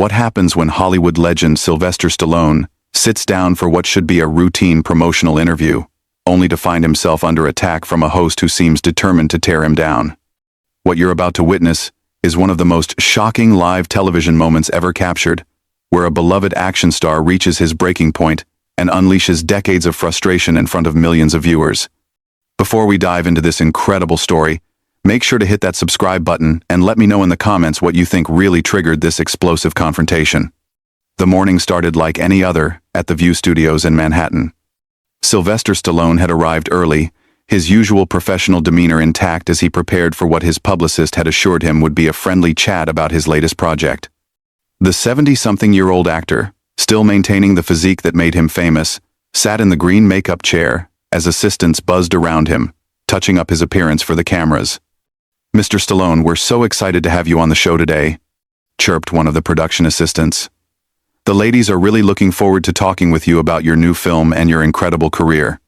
What happens when Hollywood legend Sylvester Stallone sits down for what should be a routine promotional interview, only to find himself under attack from a host who seems determined to tear him down? What you're about to witness is one of the most shocking live television moments ever captured, where a beloved action star reaches his breaking point and unleashes decades of frustration in front of millions of viewers. Before we dive into this incredible story, make sure to hit that subscribe button and let me know in the comments what you think really triggered this explosive confrontation. The morning started like any other at the View Studios in Manhattan. Sylvester Stallone had arrived early, his usual professional demeanor intact as he prepared for what his publicist had assured him would be a friendly chat about his latest project. The 70-something-year-old actor, still maintaining the physique that made him famous, sat in the green makeup chair as assistants buzzed around him, touching up his appearance for the cameras. "Mr. Stallone, we're so excited to have you on the show today," chirped one of the production assistants. "The ladies are really looking forward to talking with you about your new film and your incredible career."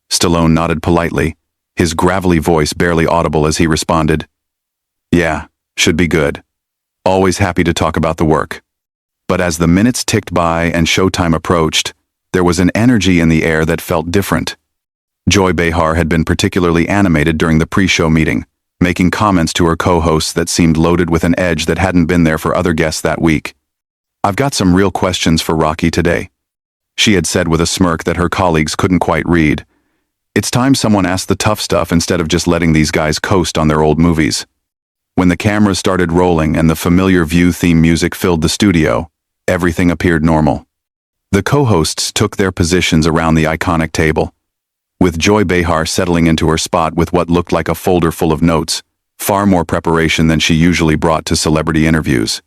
Stallone nodded politely, his gravelly voice barely audible as he responded, "Yeah, should be good. Always happy to talk about the work." But as the minutes ticked by and showtime approached, there was an energy in the air that felt different. Joy Behar had been particularly animated during the pre-show meeting, making comments to her co-hosts that seemed loaded with an edge that hadn't been there for other guests that week. "I've got some real questions for Rocky today," she had said with a smirk that her colleagues couldn't quite read. "It's time someone asked the tough stuff instead of just letting these guys coast on their old movies." When the cameras started rolling and the familiar View theme music filled the studio, everything appeared normal. The co-hosts took their positions around the iconic table, with Joy Behar settling into her spot with what looked like a folder full of notes, far more preparation than she usually brought to celebrity interviews.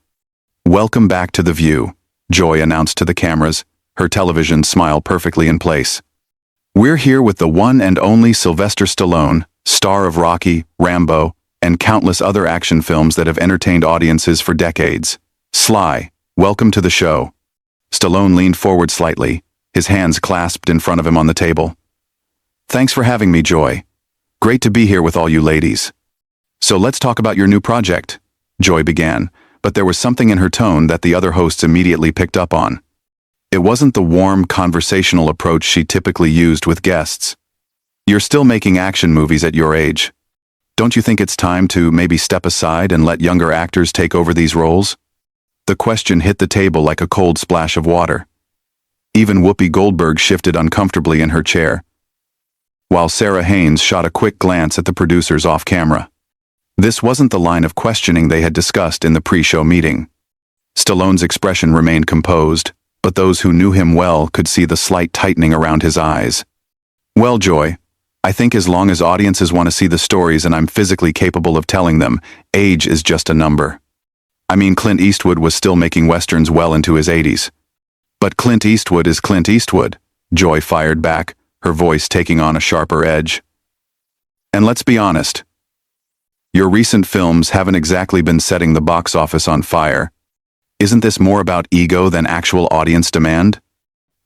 "Welcome back to The View," Joy announced to the cameras, her television smile perfectly in place. "We're here with the one and only Sylvester Stallone, star of Rocky, Rambo, and countless other action films that have entertained audiences for decades. Sly, welcome to the show." Stallone leaned forward slightly, his hands clasped in front of him on the table. "Thanks for having me, Joy. Great to be here with all you ladies. So let's talk about your new project," Joy began, but there was something in her tone that the other hosts immediately picked up on. It wasn't the warm, conversational approach she typically used with guests. "You're still making action movies at your age. Don't you think it's time to maybe step aside and let younger actors take over these roles?" The question hit the table like a cold splash of water. Even Whoopi Goldberg shifted uncomfortably in her chair, while Sarah Haynes shot a quick glance at the producers off camera. This wasn't the line of questioning they had discussed in the pre-show meeting. Stallone's expression remained composed, but those who knew him well could see the slight tightening around his eyes. "Well, Joy, I think as long as audiences want to see the stories and I'm physically capable of telling them, age is just a number. I mean, Clint Eastwood was still making westerns well into his 80s. But Clint Eastwood is Clint Eastwood," Joy fired back, her voice taking on a sharper edge. "And let's be honest, your recent films haven't exactly been setting the box office on fire. Isn't this more about ego than actual audience demand?"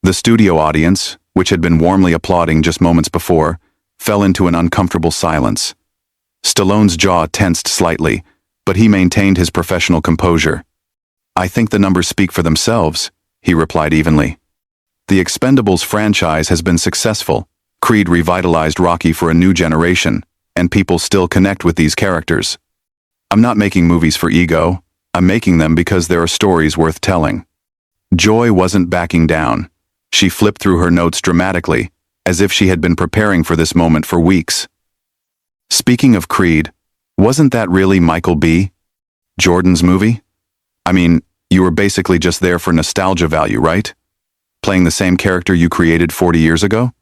The studio audience, which had been warmly applauding just moments before, fell into an uncomfortable silence. Stallone's jaw tensed slightly, but he maintained his professional composure. "I think the numbers speak for themselves," he replied evenly. "The Expendables franchise has been successful. Creed revitalized Rocky for a new generation, and people still connect with these characters. I'm not making movies for ego. I'm making them because there are stories worth telling." Joy wasn't backing down. She flipped through her notes dramatically, as if she had been preparing for this moment for weeks. "Speaking of Creed, wasn't that really Michael B. Jordan's movie? I mean, you were basically just there for nostalgia value, right? Playing the same character you created 40 years ago?"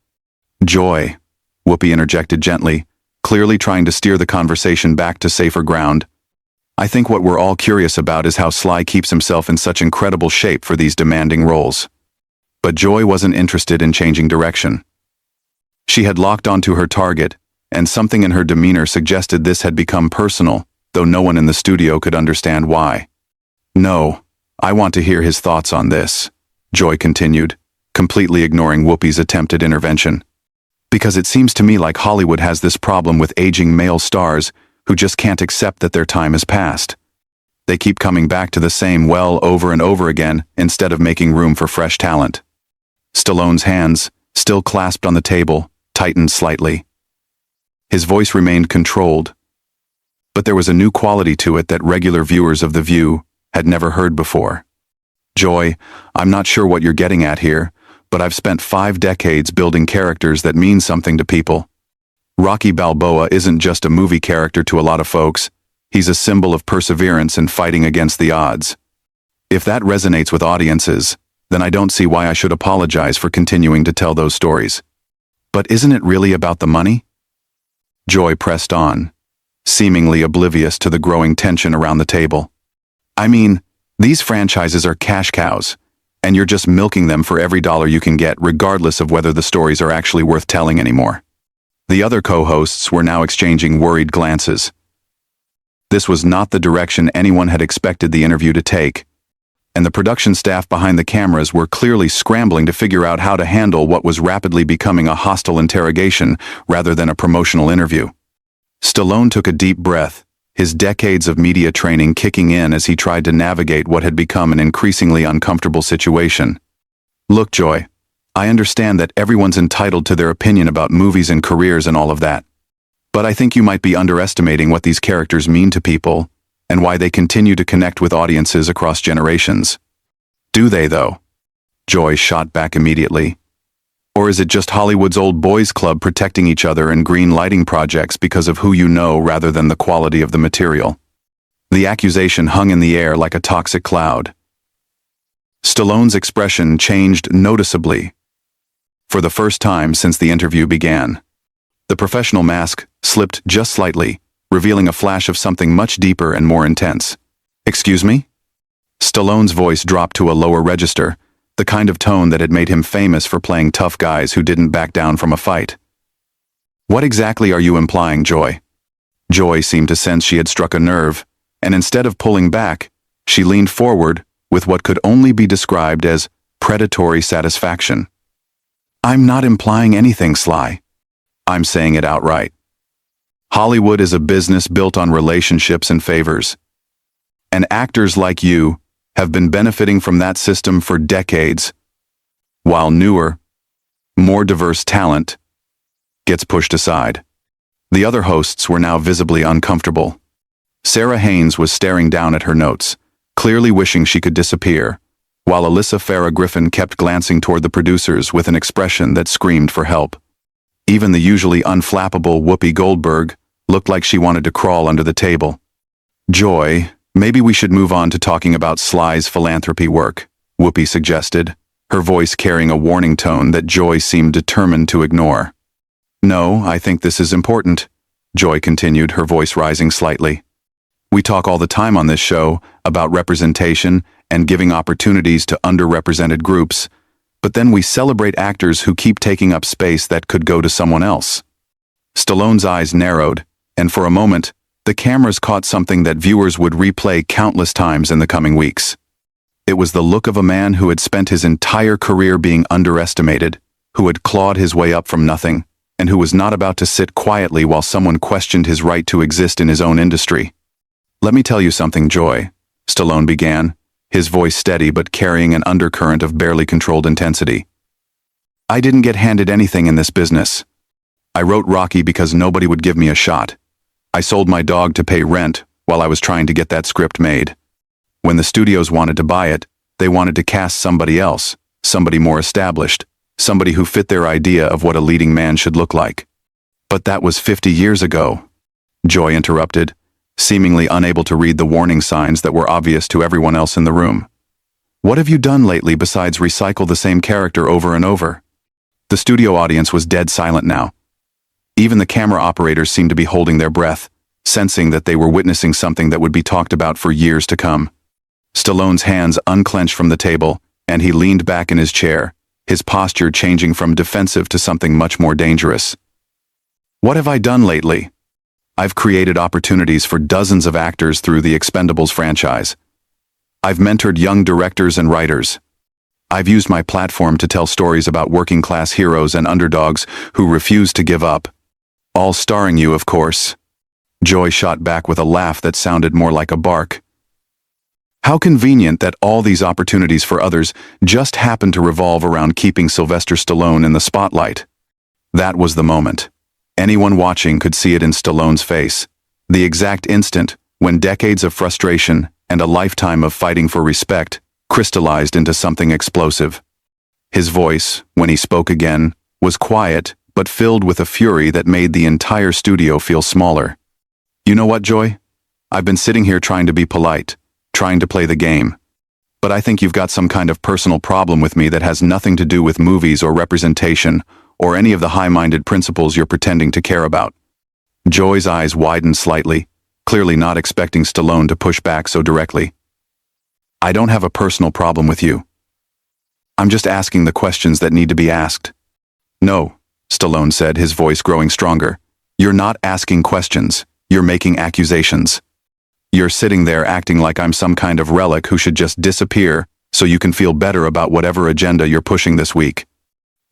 "Joy," Whoopi interjected gently, clearly trying to steer the conversation back to safer ground. "I think what we're all curious about is how Sly keeps himself in such incredible shape for these demanding roles." But Joy wasn't interested in changing direction. She had locked onto her target, and something in her demeanor suggested this had become personal, though no one in the studio could understand why. "No, I want to hear his thoughts on this," Joy continued, completely ignoring Whoopi's attempted intervention. "Because it seems to me like Hollywood has this problem with aging male stars who just can't accept that their time has passed. They keep coming back to the same well over and over again instead of making room for fresh talent. Stallone's hands, still clasped on the table, tightened slightly. His voice remained controlled, but there was a new quality to it that regular viewers of The View had never heard before. Joy, I'm not sure what you're getting at here, but I've spent 5 decades building characters that mean something to people. Rocky Balboa isn't just a movie character to a lot of folks. He's a symbol of perseverance and fighting against the odds. If that resonates with audiences, then I don't see why I should apologize for continuing to tell those stories. But isn't it really about the money? Joy pressed on, seemingly oblivious to the growing tension around the table. I mean, these franchises are cash cows, and you're just milking them for every dollar you can get, regardless of whether the stories are actually worth telling anymore. The other co-hosts were now exchanging worried glances. This was not the direction anyone had expected the interview to take, and the production staff behind the cameras were clearly scrambling to figure out how to handle what was rapidly becoming a hostile interrogation rather than a promotional interview. Stallone took a deep breath, his decades of media training kicking in as he tried to navigate what had become an increasingly uncomfortable situation. Look, Joy, I understand that everyone's entitled to their opinion about movies and careers and all of that. But I think you might be underestimating what these characters mean to people, and why they continue to connect with audiences across generations. Do they, though? Joy shot back immediately. Or is it just Hollywood's old boys club protecting each other in green lighting projects because of who you know rather than the quality of the material? The accusation hung in the air like a toxic cloud. Stallone's expression changed noticeably. For the first time since the interview began, the professional mask slipped just slightly, revealing a flash of something much deeper and more intense. Excuse me? Stallone's voice dropped to a lower register, the kind of tone that had made him famous for playing tough guys who didn't back down from a fight. What exactly are you implying, Joy? Joy seemed to sense she had struck a nerve, and instead of pulling back, she leaned forward with what could only be described as predatory satisfaction. I'm not implying anything, Sly. I'm saying it outright. Hollywood is a business built on relationships and favors. And actors like you have been benefiting from that system for decades, while newer, more diverse talent gets pushed aside. The other hosts were now visibly uncomfortable. Sarah Haynes was staring down at her notes, clearly wishing she could disappear, while Alyssa Farah Griffin kept glancing toward the producers with an expression that screamed for help. Even the usually unflappable Whoopi Goldberg looked like she wanted to crawl under the table. Joy, maybe we should move on to talking about Sly's philanthropy work, Whoopi suggested, her voice carrying a warning tone that Joy seemed determined to ignore. No, I think this is important, Joy continued, her voice rising slightly. We talk all the time on this show about representation and giving opportunities to underrepresented groups, but then we celebrate actors who keep taking up space that could go to someone else. Stallone's eyes narrowed, and for a moment, the cameras caught something that viewers would replay countless times in the coming weeks. It was the look of a man who had spent his entire career being underestimated, who had clawed his way up from nothing, and who was not about to sit quietly while someone questioned his right to exist in his own industry. Let me tell you something, Joy, Stallone began, his voice steady but carrying an undercurrent of barely controlled intensity. I didn't get handed anything in this business. I wrote Rocky because nobody would give me a shot. I sold my dog to pay rent while I was trying to get that script made. When the studios wanted to buy it, they wanted to cast somebody else, somebody more established, somebody who fit their idea of what a leading man should look like. But that was 50 years ago, Joy interrupted, seemingly unable to read the warning signs that were obvious to everyone else in the room. What have you done lately besides recycle the same character over and over? The studio audience was dead silent now. Even the camera operators seemed to be holding their breath, sensing that they were witnessing something that would be talked about for years to come. Stallone's hands unclenched from the table, and he leaned back in his chair, his posture changing from defensive to something much more dangerous. What have I done lately? I've created opportunities for dozens of actors through the Expendables franchise. I've mentored young directors and writers. I've used my platform to tell stories about working-class heroes and underdogs who refuse to give up. All starring you, of course. Joy shot back with a laugh that sounded more like a bark. How convenient that all these opportunities for others just happen to revolve around keeping Sylvester Stallone in the spotlight. That was the moment. Anyone watching could see it in Stallone's face. The exact instant when decades of frustration and a lifetime of fighting for respect crystallized into something explosive. His voice, when he spoke again, was quiet but filled with a fury that made the entire studio feel smaller. You know what, Joy? I've been sitting here trying to be polite, trying to play the game. But I think you've got some kind of personal problem with me that has nothing to do with movies or representation or any of the high-minded principles you're pretending to care about. Joy's eyes widened slightly, clearly not expecting Stallone to push back so directly. I don't have a personal problem with you. I'm just asking the questions that need to be asked. No, Stallone said, his voice growing stronger. You're not asking questions, you're making accusations. You're sitting there acting like I'm some kind of relic who should just disappear so you can feel better about whatever agenda you're pushing this week.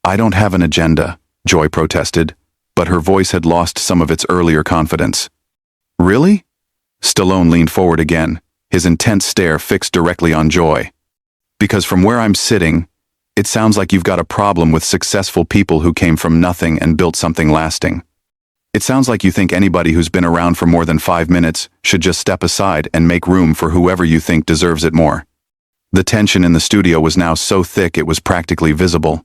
I don't have an agenda, Joy protested, but her voice had lost some of its earlier confidence. Really? Stallone leaned forward again, his intense stare fixed directly on Joy. Because from where I'm sitting, it sounds like you've got a problem with successful people who came from nothing and built something lasting. It sounds like you think anybody who's been around for more than 5 minutes should just step aside and make room for whoever you think deserves it more. The tension in the studio was now so thick it was practically visible.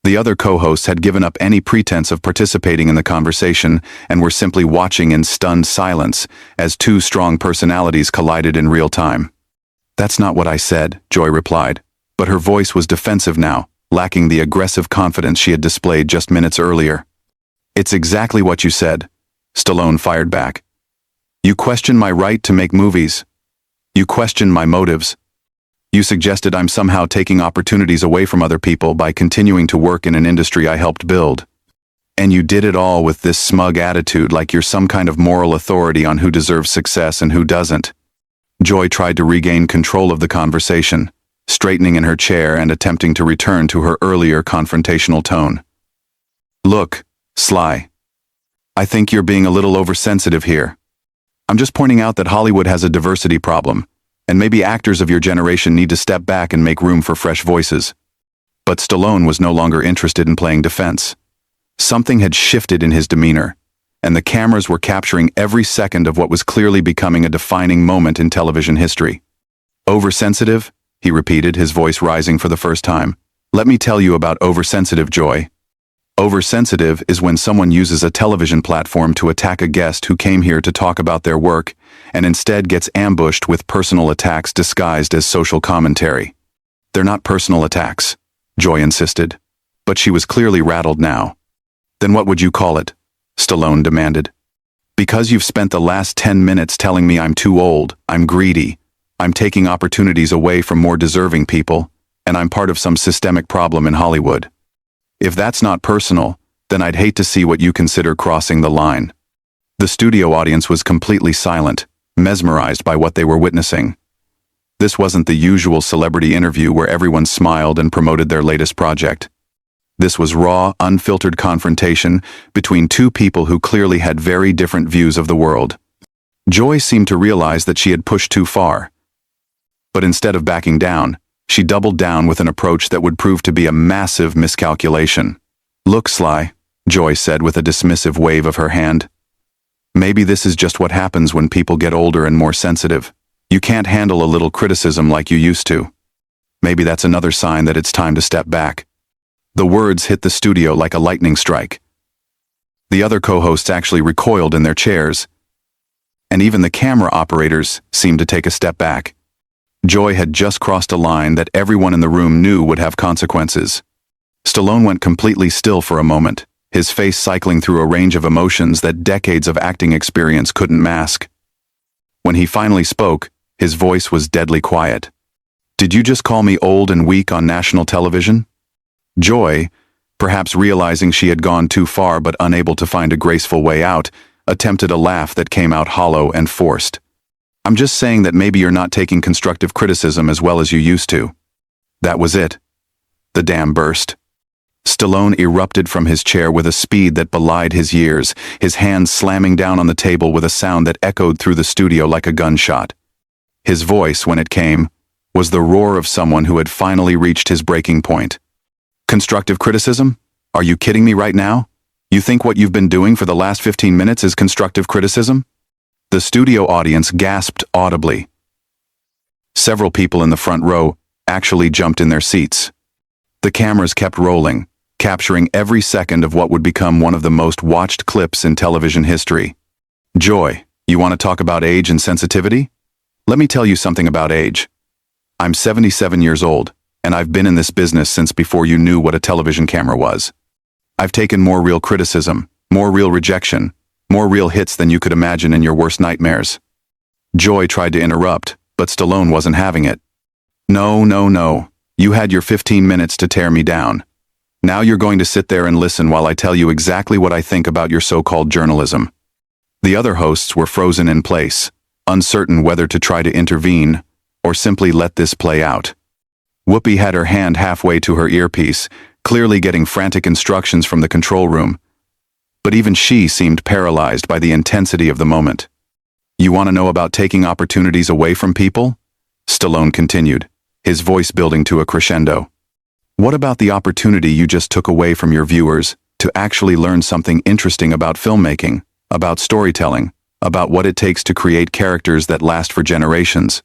The other co-hosts had given up any pretense of participating in the conversation and were simply watching in stunned silence as two strong personalities collided in real time. That's not what I said, Joy replied, but her voice was defensive now, lacking the aggressive confidence she had displayed just minutes earlier. It's exactly what you said, Stallone fired back. You question my right to make movies. You question my motives. You suggested I'm somehow taking opportunities away from other people by continuing to work in an industry I helped build. And you did it all with this smug attitude like you're some kind of moral authority on who deserves success and who doesn't. Joy tried to regain control of the conversation, straightening in her chair and attempting to return to her earlier confrontational tone. Look, Sly. I think you're being a little oversensitive here. I'm just pointing out that Hollywood has a diversity problem, and maybe actors of your generation need to step back and make room for fresh voices. But Stallone was no longer interested in playing defense. Something had shifted in his demeanor, and the cameras were capturing every second of what was clearly becoming a defining moment in television history. Oversensitive? He repeated, his voice rising for the first time. Let me tell you about oversensitive, Joy. Oversensitive is when someone uses a television platform to attack a guest who came here to talk about their work and instead gets ambushed with personal attacks disguised as social commentary. They're not personal attacks, Joy insisted, but she was clearly rattled now. Then what would you call it? Stallone demanded. Because you've spent the last 10 minutes telling me I'm too old, I'm greedy, I'm taking opportunities away from more deserving people, and I'm part of some systemic problem in Hollywood. If that's not personal, then I'd hate to see what you consider crossing the line. The studio audience was completely silent, mesmerized by what they were witnessing. This wasn't the usual celebrity interview where everyone smiled and promoted their latest project. This was raw, unfiltered confrontation between two people who clearly had very different views of the world. Joy seemed to realize that she had pushed too far. But instead of backing down, she doubled down with an approach that would prove to be a massive miscalculation. Look, Sly, Joy said with a dismissive wave of her hand. Maybe this is just what happens when people get older and more sensitive. You can't handle a little criticism like you used to. Maybe that's another sign that it's time to step back. The words hit the studio like a lightning strike. The other co-hosts actually recoiled in their chairs, and even the camera operators seemed to take a step back. Joy had just crossed a line that everyone in the room knew would have consequences. Stallone went completely still for a moment, his face cycling through a range of emotions that decades of acting experience couldn't mask. When he finally spoke, his voice was deadly quiet. Did you just call me old and weak on national television? Joy, perhaps realizing she had gone too far but unable to find a graceful way out, attempted a laugh that came out hollow and forced. I'm just saying that maybe you're not taking constructive criticism as well as you used to. That was it. The dam burst. Stallone erupted from his chair with a speed that belied his years, his hands slamming down on the table with a sound that echoed through the studio like a gunshot. His voice, when it came, was the roar of someone who had finally reached his breaking point. Constructive criticism? Are you kidding me right now? You think what you've been doing for the last 15 minutes is constructive criticism? The studio audience gasped audibly. Several people in the front row actually jumped in their seats. The cameras kept rolling, capturing every second of what would become one of the most watched clips in television history. Joy, you want to talk about age and sensitivity? Let me tell you something about age. I'm 77 years old, and I've been in this business since before you knew what a television camera was. I've taken more real criticism, more real rejection, more real hits than you could imagine in your worst nightmares. Joy tried to interrupt, but Stallone wasn't having it. No, no, no. You had your 15 minutes to tear me down. Now you're going to sit there and listen while I tell you exactly what I think about your so-called journalism. The other hosts were frozen in place, uncertain whether to try to intervene or simply let this play out. Whoopi had her hand halfway to her earpiece, clearly getting frantic instructions from the control room. But even she seemed paralyzed by the intensity of the moment. You want to know about taking opportunities away from people? Stallone continued, his voice building to a crescendo. What about the opportunity you just took away from your viewers to actually learn something interesting about filmmaking, about storytelling, about what it takes to create characters that last for generations?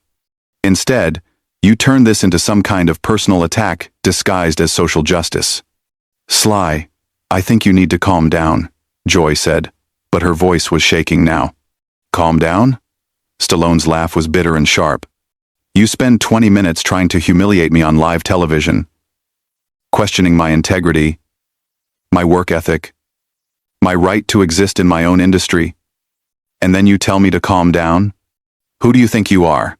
Instead, you turned this into some kind of personal attack disguised as social justice. Sly, I think you need to calm down, Joy said, but her voice was shaking now. Calm down? Stallone's laugh was bitter and sharp. You spend 20 minutes trying to humiliate me on live television, questioning my integrity, my work ethic, my right to exist in my own industry, and then you tell me to calm down? Who do you think you are?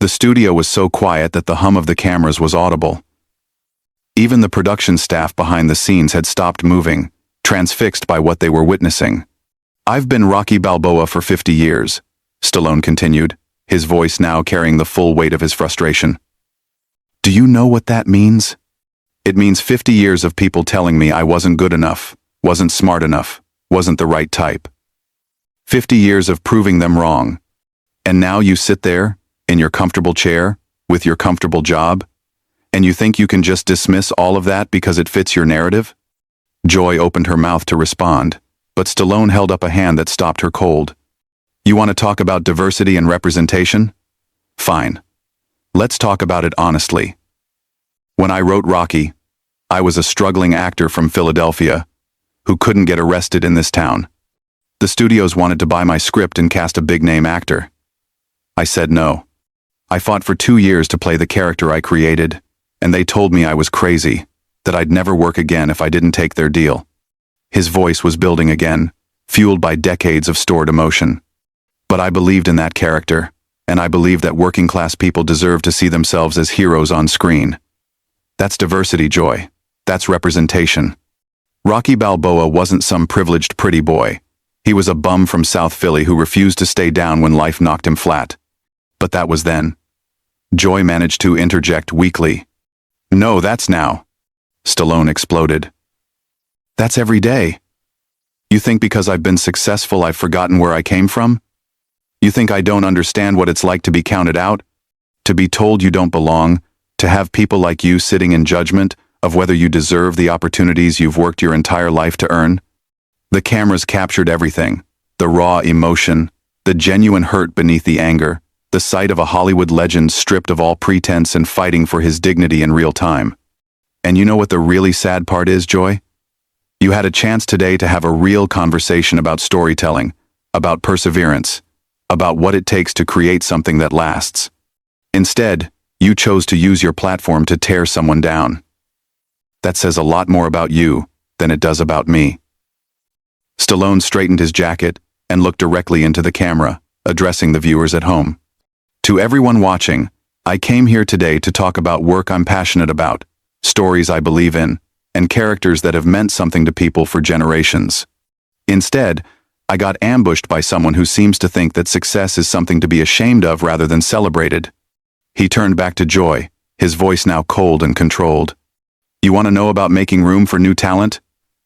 The studio was so quiet that the hum of the cameras was audible. Even the production staff behind the scenes had stopped moving, transfixed by what they were witnessing. I've been Rocky Balboa for 50 years, Stallone continued, his voice now carrying the full weight of his frustration. Do you know what that means? It means 50 years of people telling me I wasn't good enough, wasn't smart enough, wasn't the right type. 50 years of proving them wrong. And now you sit there, in your comfortable chair, with your comfortable job, and you think you can just dismiss all of that because it fits your narrative? Joy opened her mouth to respond, but Stallone held up a hand that stopped her cold. You want to talk about diversity and representation? Fine. Let's talk about it honestly. When I wrote Rocky, I was a struggling actor from Philadelphia who couldn't get arrested in this town. The studios wanted to buy my script and cast a big-name actor. I said no. I fought for 2 years to play the character I created, and they told me I was crazy, that I'd never work again if I didn't take their deal. His voice was building again, fueled by decades of stored emotion. But I believed in that character, and I believed that working-class people deserve to see themselves as heroes on screen. That's diversity, Joy. That's representation. Rocky Balboa wasn't some privileged pretty boy. He was a bum from South Philly who refused to stay down when life knocked him flat. But that was then. Joy managed to interject weakly. No, that's now. Stallone exploded. That's every day. You think because I've been successful I've forgotten where I came from? You think I don't understand what it's like to be counted out? To be told you don't belong? To have people like you sitting in judgment of whether you deserve the opportunities you've worked your entire life to earn? The cameras captured everything. The raw emotion, the genuine hurt beneath the anger, the sight of a Hollywood legend stripped of all pretense and fighting for his dignity in real time. And you know what the really sad part is, Joy? You had a chance today to have a real conversation about storytelling, about perseverance, about what it takes to create something that lasts. Instead, you chose to use your platform to tear someone down. That says a lot more about you than it does about me. Stallone straightened his jacket and looked directly into the camera, addressing the viewers at home. To everyone watching, I came here today to talk about work I'm passionate about, stories I believe in, and characters that have meant something to people for generations. Instead, I got ambushed by someone who seems to think that success is something to be ashamed of rather than celebrated. He turned back to Joy, his voice now cold and controlled. You want to know about making room for new talent?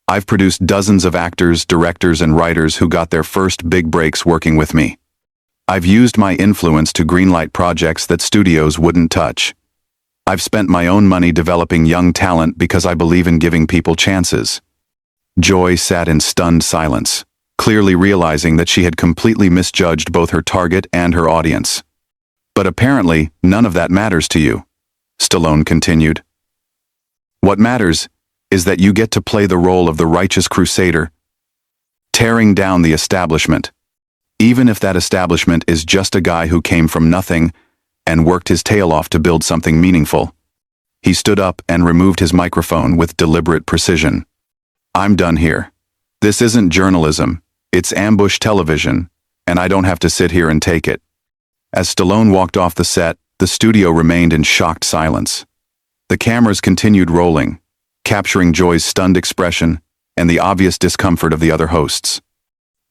I've produced dozens of actors, directors, and writers who got their first big breaks working with me. I've used my influence to greenlight projects that studios wouldn't touch. I've spent my own money developing young talent because I believe in giving people chances." Joy sat in stunned silence, clearly realizing that she had completely misjudged both her target and her audience. "But apparently, none of that matters to you," Stallone continued. "What matters is that you get to play the role of the righteous crusader, tearing down the establishment, even if that establishment is just a guy who came from nothing and worked his tail off to build something meaningful." He stood up and removed his microphone with deliberate precision. "I'm done here. This isn't journalism, it's ambush television, and I don't have to sit here and take it." As Stallone walked off the set, the studio remained in shocked silence. The cameras continued rolling, capturing Joy's stunned expression and the obvious discomfort of the other hosts.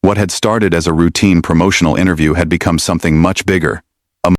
What had started as a routine promotional interview had become something much bigger.